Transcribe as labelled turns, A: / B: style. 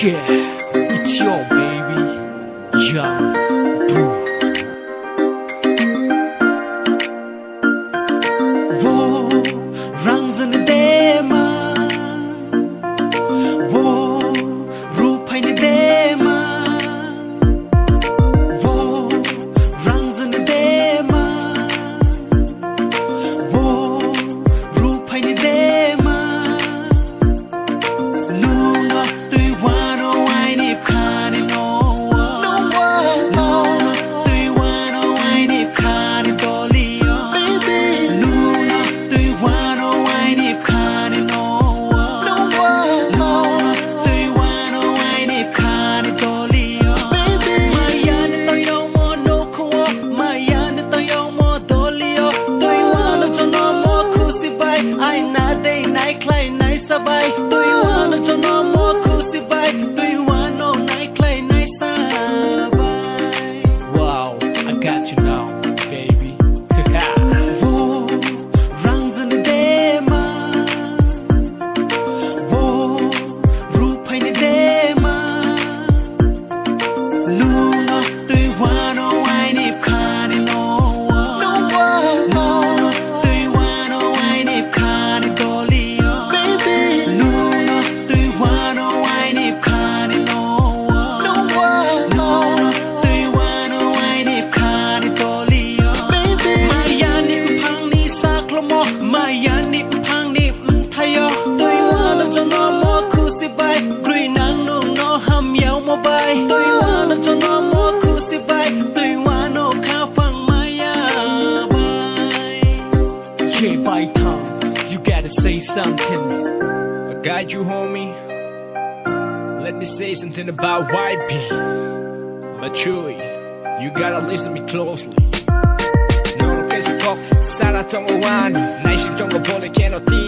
A: Yeah, it's your baby, Young Boo. Wo rang zan de ma, wo ru phai ne de ma, wo rang zan de ma, wo ru phai ne de ma. You gotta say something. I got you, homie. Let me say something about YB. But Chewy, you gotta listen to me closely. 너는 계속 살았던 거 아니 날 심정과 보내 캐노티